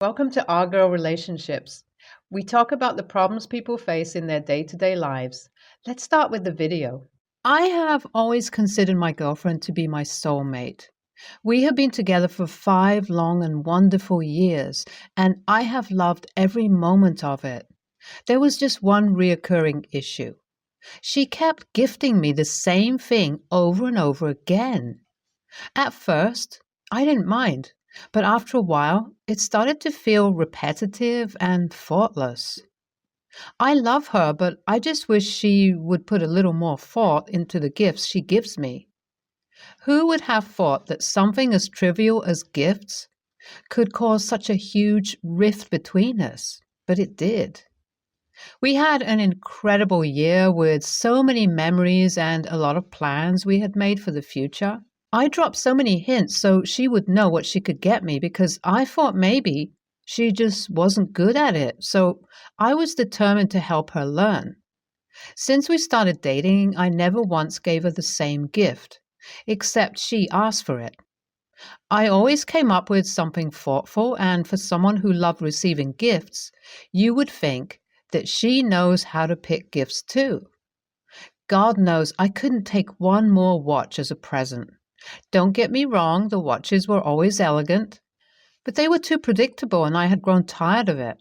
Welcome to Our Girl Relationships. We talk about the problems people face in their day-to-day lives. Let's start with the video. I have always considered my girlfriend to be my soulmate. We have been together for 5 long and wonderful years, and I have loved every moment of it. There was just one reoccurring issue. She kept gifting me the same thing over and over again. At first, I didn't mind, but after a while, it started to feel repetitive and thoughtless. I love her, but I just wish she would put a little more thought into the gifts she gives me. Who would have thought that something as trivial as gifts could cause such a huge rift between us? But it did. We had an incredible year with so many memories and a lot of plans we had made for the future. I dropped so many hints so she would know what she could get me because I thought maybe she just wasn't good at it, so I was determined to help her learn. Since we started dating, I never once gave her the same gift, except she asked for it. I always came up with something thoughtful, and for someone who loved receiving gifts, you would think that she knows how to pick gifts too. God knows I couldn't take one more watch as a present. Don't get me wrong, the watches were always elegant, but they were too predictable and I had grown tired of it.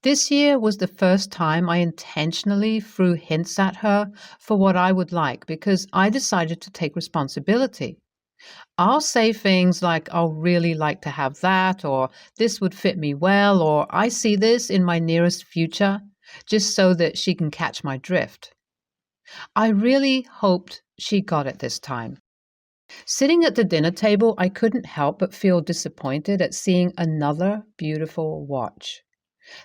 This year was the first time I intentionally threw hints at her for what I would like because I decided to take responsibility. I'll say things like, I'll really like to have that, or this would fit me well, or I see this in my nearest future, just so that she can catch my drift. I really hoped she got it this time. Sitting at the dinner table, I couldn't help but feel disappointed at seeing another beautiful watch.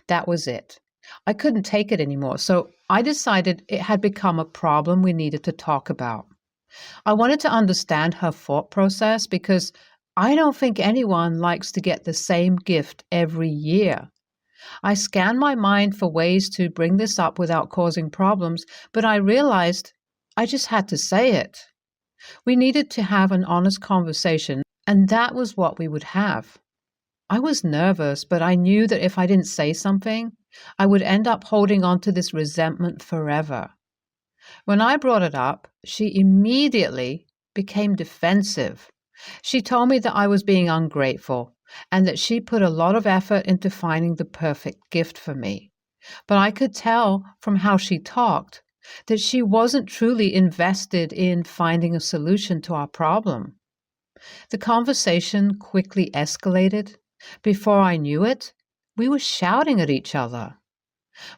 That was it. I couldn't take it anymore, so I decided it had become a problem we needed to talk about. I wanted to understand her thought process because I don't think anyone likes to get the same gift every year. I scanned my mind for ways to bring this up without causing problems, but I realized I just had to say it. We needed to have an honest conversation, and that was what we would have. I was nervous, but I knew that if I didn't say something, I would end up holding on to this resentment forever. When I brought it up, she immediately became defensive. She told me that I was being ungrateful and that she put a lot of effort into finding the perfect gift for me. But I could tell from how she talked that she wasn't truly invested in finding a solution to our problem. The conversation quickly escalated. Before I knew it, we were shouting at each other.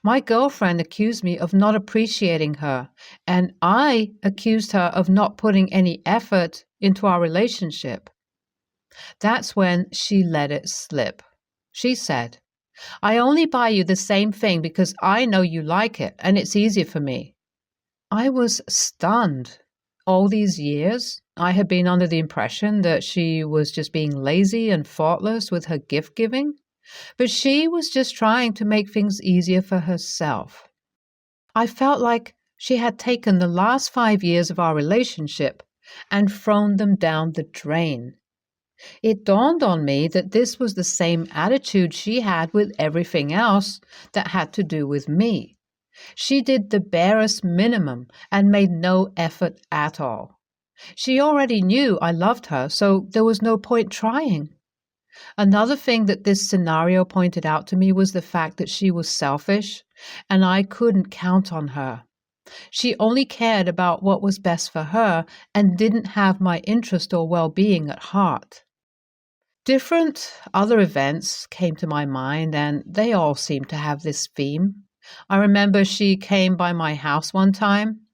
My girlfriend accused me of not appreciating her, and I accused her of not putting any effort into our relationship. That's when she let it slip. She said, "I only buy you the same thing because I know you like it, and it's easier for me." I was stunned. All these years, I had been under the impression that she was just being lazy and thoughtless with her gift giving, but she was just trying to make things easier for herself. I felt like she had taken the last 5 years of our relationship and thrown them down the drain. It dawned on me that this was the same attitude she had with everything else that had to do with me. She did the barest minimum and made no effort at all. She already knew I loved her, so there was no point trying. Another thing that this scenario pointed out to me was the fact that she was selfish, and I couldn't count on her. She only cared about what was best for her and didn't have my interest or well-being at heart. Different other events came to my mind, and they all seemed to have this theme. I remember she came by my house one time.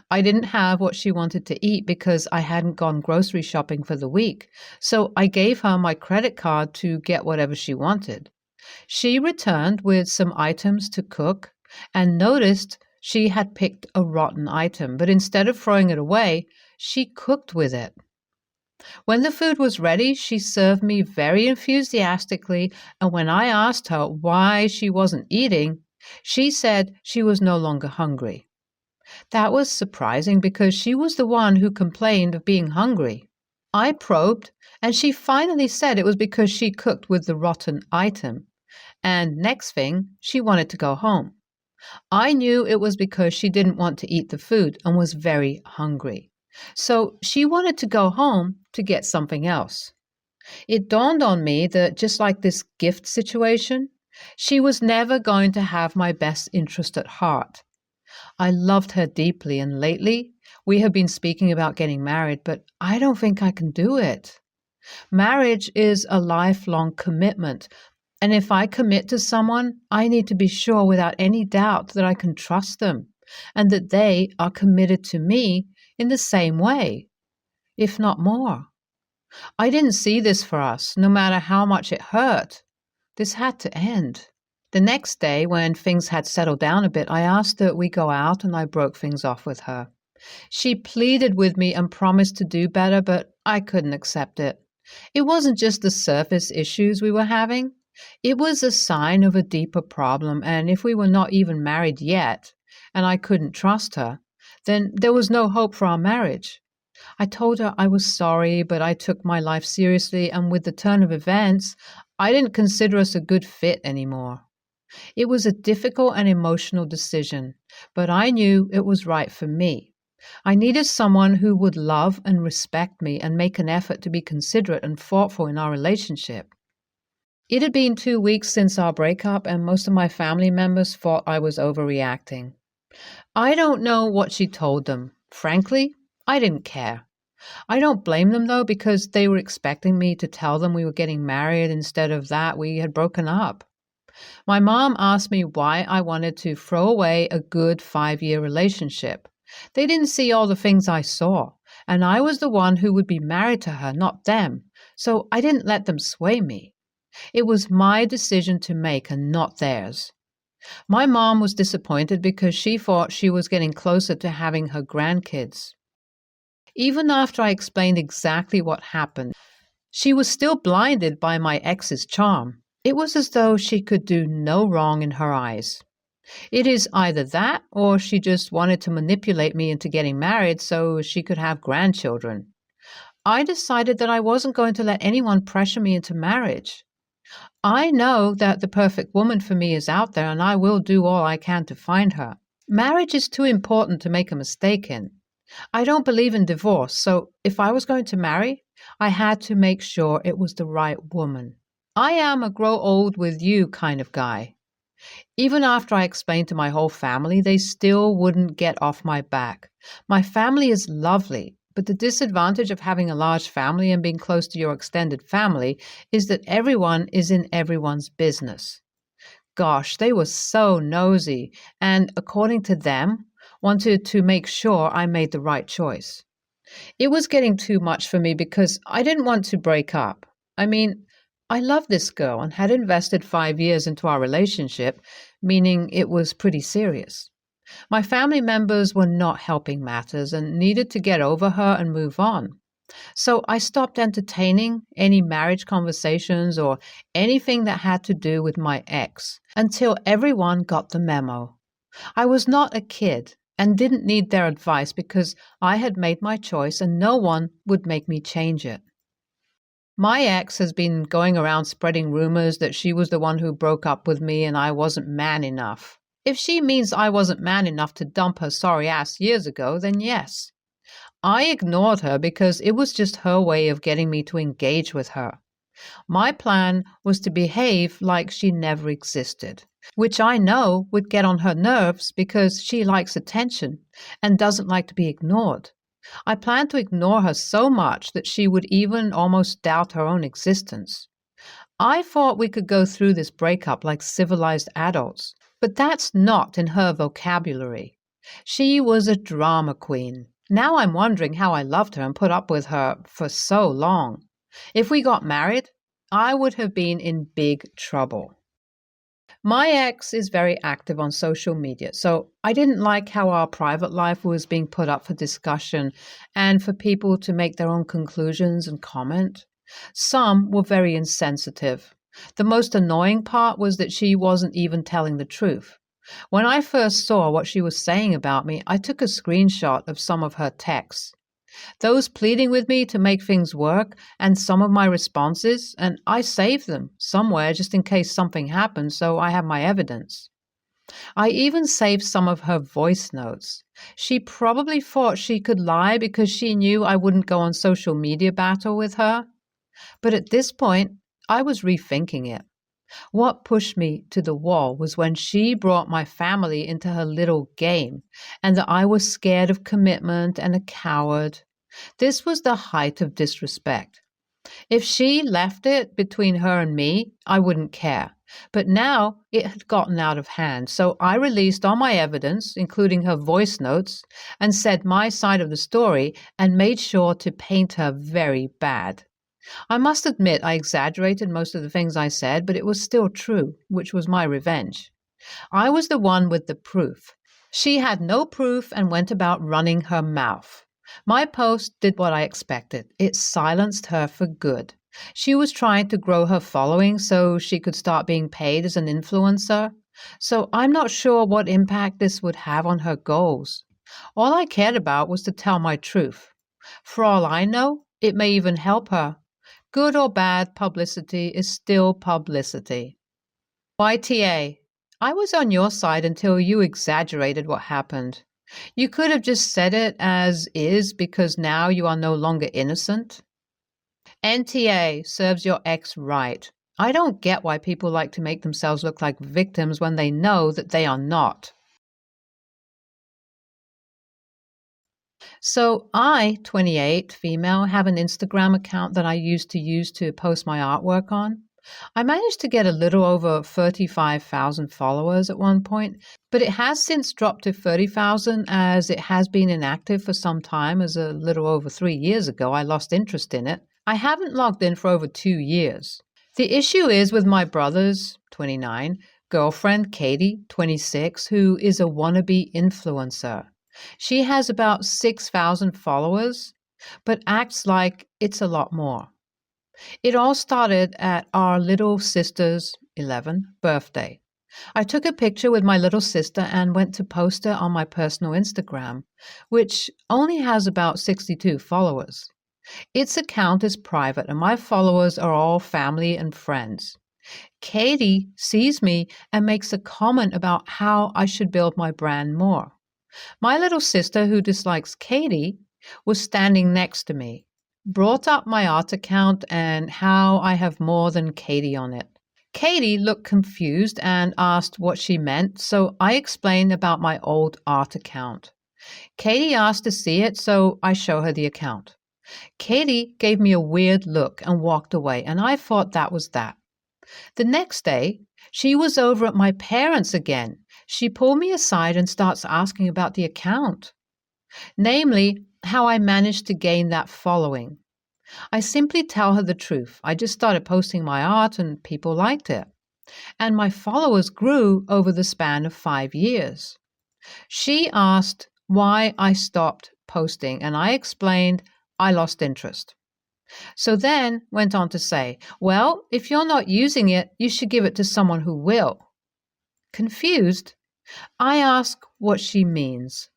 I didn't have what she wanted to eat because I hadn't gone grocery shopping for the week, so I gave her my credit card to get whatever she wanted. She returned with some items to cook and noticed she had picked a rotten item, but instead of throwing it away, she cooked with it. When the food was ready, she served me very enthusiastically, and when I asked her why she wasn't eating, she said she was no longer hungry. That was surprising because she was the one who complained of being hungry. I probed, and she finally said it was because she cooked with the rotten item, And next thing, she wanted to go home. I knew it was because she didn't want to eat the food and was very hungry. So she wanted to go home to get something else. It dawned on me that just like this gift situation, she was never going to have my best interest at heart. I loved her deeply, and lately we have been speaking about getting married, but I don't think I can do it. Marriage is a lifelong commitment, and if I commit to someone, I need to be sure without any doubt that I can trust them and that they are committed to me in the same way, if not more. I didn't see this for us, no matter how much it hurt. This had to end. The next day, when things had settled down a bit, I asked that we go out and I broke things off with her. She pleaded with me and promised to do better, but I couldn't accept it. It wasn't just the surface issues we were having. It was a sign of a deeper problem, and if we were not even married yet, and I couldn't trust her, then there was no hope for our marriage. I told her I was sorry, but I took my life seriously, and with the turn of events, I didn't consider us a good fit anymore. It was a difficult and emotional decision, but I knew it was right for me. I needed someone who would love and respect me and make an effort to be considerate and thoughtful in our relationship. It had been 2 weeks since our breakup, and most of my family members thought I was overreacting. I don't know what she told them. Frankly, I didn't care. I don't blame them, though, because they were expecting me to tell them we were getting married. Instead of that, we had broken up. My mom asked me why I wanted to throw away a good 5-year relationship. They didn't see all the things I saw, and I was the one who would be married to her, not them, so I didn't let them sway me. It was my decision to make and not theirs. My mom was disappointed because she thought she was getting closer to having her grandkids. Even after I explained exactly what happened, she was still blinded by my ex's charm. It was as though she could do no wrong in her eyes. It is either that or she just wanted to manipulate me into getting married so she could have grandchildren. I decided that I wasn't going to let anyone pressure me into marriage. I know that the perfect woman for me is out there, and I will do all I can to find her. Marriage is too important to make a mistake in. I don't believe in divorce, so if I was going to marry, I had to make sure it was the right woman. I am a grow old with you kind of guy. Even after I explained to my whole family, they still wouldn't get off my back. My family is lovely, but the disadvantage of having a large family and being close to your extended family is that everyone is in everyone's business. Gosh, they were so nosy, and according to them, wanted to make sure I made the right choice. It was getting too much for me because I didn't want to break up. I mean, I loved this girl and had invested 5 years into our relationship, meaning it was pretty serious. My family members were not helping matters and needed to get over her and move on. So I stopped entertaining any marriage conversations or anything that had to do with my ex until everyone got the memo. I was not a kid and didn't need their advice because I had made my choice and no one would make me change it. My ex has been going around spreading rumors that she was the one who broke up with me and I wasn't man enough. If she means I wasn't man enough to dump her sorry ass years ago, then yes. I ignored her because it was just her way of getting me to engage with her. My plan was to behave like she never existed, which I know would get on her nerves because she likes attention and doesn't like to be ignored. I planned to ignore her so much that she would even almost doubt her own existence. I thought we could go through this breakup like civilized adults, but that's not in her vocabulary. She was a drama queen. Now I'm wondering how I loved her and put up with her for so long. If we got married, I would have been in big trouble. My ex is very active on social media, so I didn't like how our private life was being put up for discussion and for people to make their own conclusions and comment. Some were very insensitive. The most annoying part was that she wasn't even telling the truth. When I first saw what she was saying about me, I took a screenshot of some of her texts. Those pleading with me to make things work, and some of my responses, and I saved them somewhere just in case something happens, so I have my evidence. I even saved some of her voice notes. She probably thought she could lie because she knew I wouldn't go on social media battle with her. But at this point, I was rethinking it. What pushed me to the wall was when she brought my family into her little game, and that I was scared of commitment and a coward. This was the height of disrespect. If she left it between her and me, I wouldn't care. But now it had gotten out of hand, so I released all my evidence, including her voice notes, and said my side of the story and made sure to paint her very bad. I must admit I exaggerated most of the things I said, but it was still true, which was my revenge. I was the one with the proof. She had no proof and went about running her mouth. My post did what I expected. It silenced her for good. She was trying to grow her following so she could start being paid as an influencer. So I'm not sure what impact this would have on her goals. All I cared about was to tell my truth. For all I know, it may even help her. Good or bad publicity is still publicity. YTA, I was on your side until you exaggerated what happened. You could have just said it as is because now you are no longer innocent. NTA, serves your ex right. I don't get why people like to make themselves look like victims when they know that they are not. So I, 28, female, have an Instagram account that I used to post my artwork on. I managed to get a little over 35,000 followers at one point, but it has since dropped to 30,000 as it has been inactive for some time. As a little over 3 years ago, I lost interest in it. I haven't logged in for over 2 years. The issue is with my brother's, 29, girlfriend, Katie, 26, who is a wannabe influencer. She has about 6,000 followers, but acts like it's a lot more. It all started at our little sister's 11th birthday. I took a picture with my little sister and went to post it on my personal Instagram, which only has about 62 followers. Its account is private and my followers are all family and friends. Katie sees me and makes a comment about how I should build my brand more. My little sister, who dislikes Katie, was standing next to me, brought up my art account and how I have more than Katie on it. Katie looked confused and asked what she meant, so I explained about my old art account. Katie asked to see it, so I show her the account. Katie gave me a weird look and walked away, and I thought that was that. The next day, she was over at my parents' again. She pulled me aside and starts asking about the account, namely, how I managed to gain that following. I simply tell her the truth. I just started posting my art and people liked it. And my followers grew over the span of 5 years. She asked why I stopped posting, and I explained I lost interest. So then went on to say, well, if you're not using it, you should give it to someone who will. Confused, I ask what she means.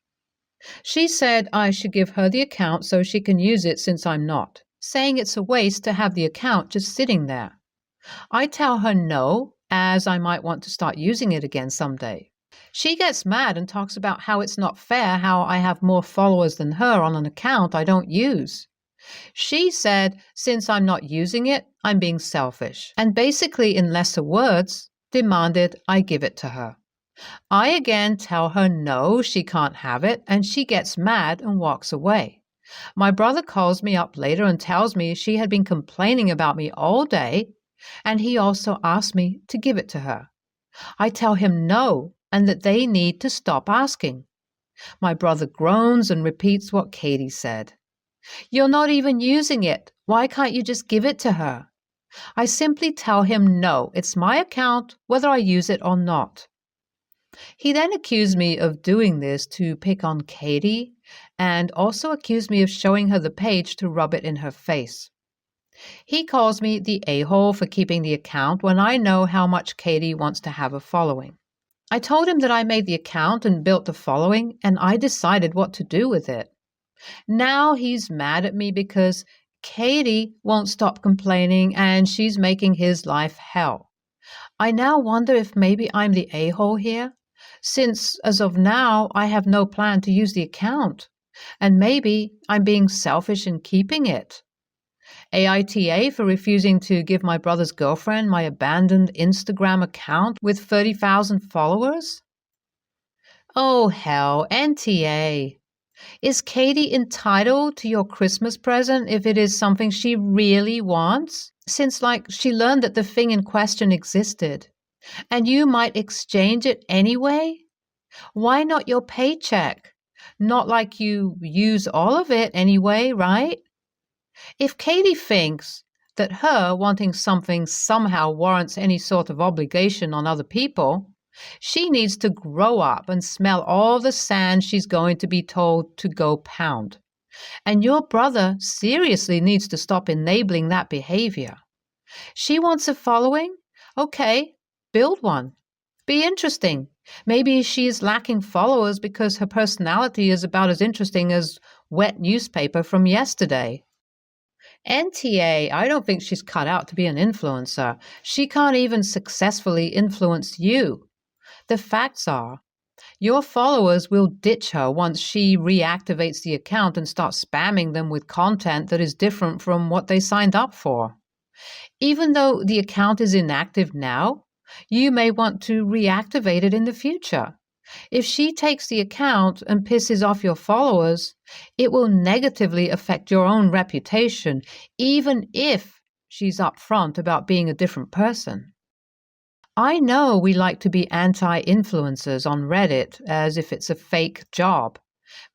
She said I should give her the account so she can use it since I'm not, saying it's a waste to have the account just sitting there. I tell her no, as I might want to start using it again someday. She gets mad and talks about how it's not fair how I have more followers than her on an account I don't use. She said since I'm not using it, I'm being selfish, and basically in lesser words, demanded I give it to her. I again tell her no, she can't have it, and she gets mad and walks away. My brother calls me up later and tells me she had been complaining about me all day, and he also asked me to give it to her. I tell him no, and that they need to stop asking. My brother groans and repeats what Katie said. You're not even using it. Why can't you just give it to her? I simply tell him no, it's my account, whether I use it or not. He then accused me of doing this to pick on Katie and also accused me of showing her the page to rub it in her face. He calls me the a-hole for keeping the account when I know how much Katie wants to have a following. I told him that I made the account and built the following, and I decided what to do with it. Now he's mad at me because Katie won't stop complaining and she's making his life hell. I now wonder if maybe I'm the a-hole here, since as of now I have no plan to use the account, and maybe I'm being selfish in keeping it. AITA for refusing to give my brother's girlfriend my abandoned Instagram account with 30,000 followers? Oh hell, NTA. Is Katie entitled to your Christmas present if it is something she really wants? Since, like, she learned that the thing in question existed, and you might exchange it anyway? Why not your paycheck? Not like you use all of it anyway, right? If Katie thinks that her wanting something somehow warrants any sort of obligation on other people, she needs to grow up and smell all the sand she's going to be told to go pound. And your brother seriously needs to stop enabling that behavior. She wants a following? Okay, build one. Be interesting. Maybe she is lacking followers because her personality is about as interesting as wet newspaper from yesterday. NTA, I don't think she's cut out to be an influencer. She can't even successfully influence you. The facts are, your followers will ditch her once she reactivates the account and starts spamming them with content that is different from what they signed up for. Even though the account is inactive now, you may want to reactivate it in the future. If she takes the account and pisses off your followers, it will negatively affect your own reputation, even if she's upfront about being a different person. I know we like to be anti-influencers on Reddit as if it's a fake job,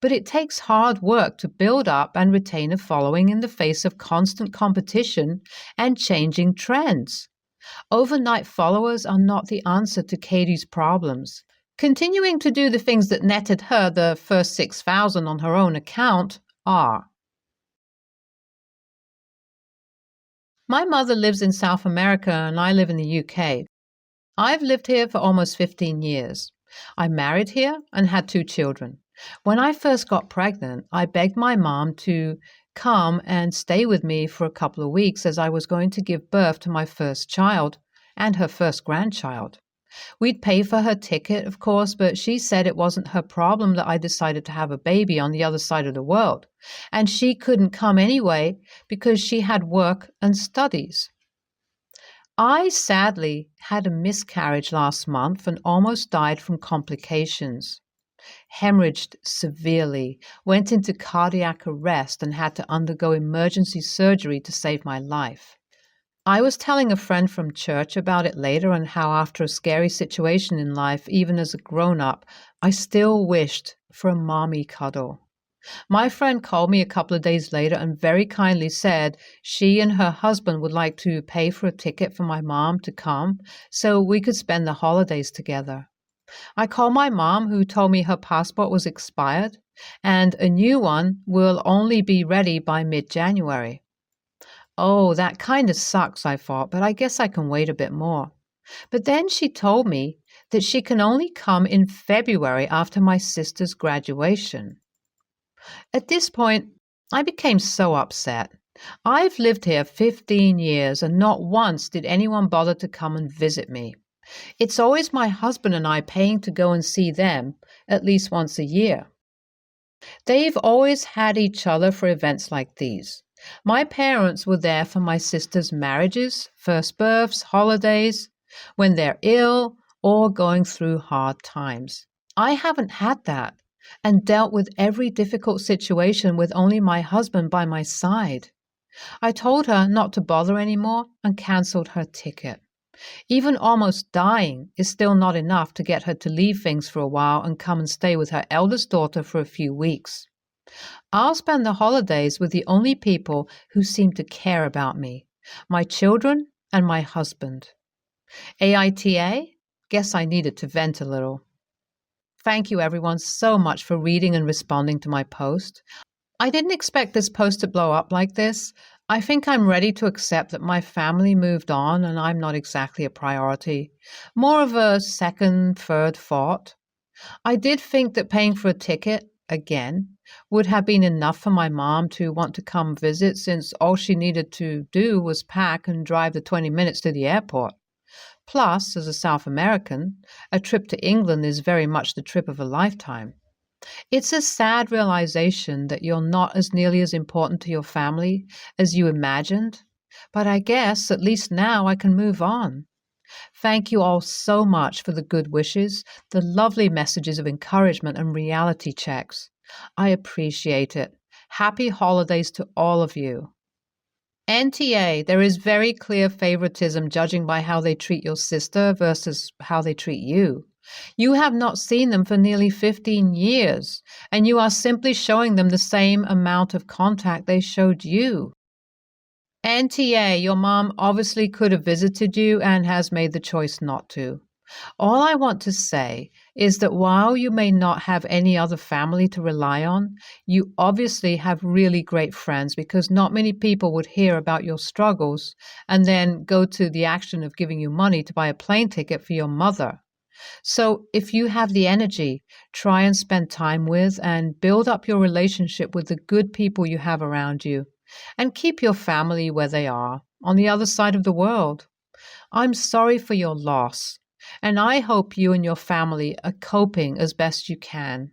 but it takes hard work to build up and retain a following in the face of constant competition and changing trends. Overnight followers are not the answer to Katie's problems. Continuing to do the things that netted her the first 6,000 on her own account are. My mother lives in South America and I live in the UK. I've lived here for almost 15 years. I married here and had 2 children. When I first got pregnant, I begged my mom to come and stay with me for a couple of weeks as I was going to give birth to my first child and her first grandchild. We'd pay for her ticket, of course, but she said it wasn't her problem that I decided to have a baby on the other side of the world, and she couldn't come anyway because she had work and studies. I sadly had a miscarriage last month and almost died from complications. Hemorrhaged severely, went into cardiac arrest and had to undergo emergency surgery to save my life. I was telling a friend from church about it later and how after a scary situation in life, even as a grown-up, I still wished for a mommy cuddle. My friend called me a couple of days later and very kindly said she and her husband would like to pay for a ticket for my mom to come so we could spend the holidays together. I called my mom, who told me her passport was expired and a new one will only be ready by mid-January. Oh, that kind of sucks, I thought, but I guess I can wait a bit more. But then she told me that she can only come in February after my sister's graduation. At this point, I became so upset. I've lived here 15 years and not once did anyone bother to come and visit me. It's always my husband and I paying to go and see them at least once a year. They've always had each other for events like these. My parents were there for my sister's marriages, first births, holidays, when they're ill or going through hard times. I haven't had that and dealt with every difficult situation with only my husband by my side. I told her not to bother anymore and cancelled her ticket. Even almost dying is still not enough to get her to leave things for a while and come and stay with her eldest daughter for a few weeks. I'll spend the holidays with the only people who seem to care about me, my children and my husband. AITA? Guess I needed to vent a little. Thank you everyone so much for reading and responding to my post. I didn't expect this post to blow up like this. I think I'm ready to accept that my family moved on and I'm not exactly a priority. More of a second, third thought. I did think that paying for a ticket, again, would have been enough for my mom to want to come visit since all she needed to do was pack and drive the 20 minutes to the airport. Plus, as a South American, a trip to England is very much the trip of a lifetime. It's a sad realization that you're not as nearly as important to your family as you imagined, but I guess at least now I can move on. Thank you all so much for the good wishes, the lovely messages of encouragement and reality checks. I appreciate it. Happy holidays to all of you. NTA, there is very clear favoritism judging by how they treat your sister versus how they treat you. You have not seen them for nearly 15 years, and you are simply showing them the same amount of contact they showed you. NTA, your mom obviously could have visited you and has made the choice not to. All I want to say is that while you may not have any other family to rely on, you obviously have really great friends because not many people would hear about your struggles and then go to the action of giving you money to buy a plane ticket for your mother. So if you have the energy, try and spend time with and build up your relationship with the good people you have around you and keep your family where they are, on the other side of the world. I'm sorry for your loss, and I hope you and your family are coping as best you can.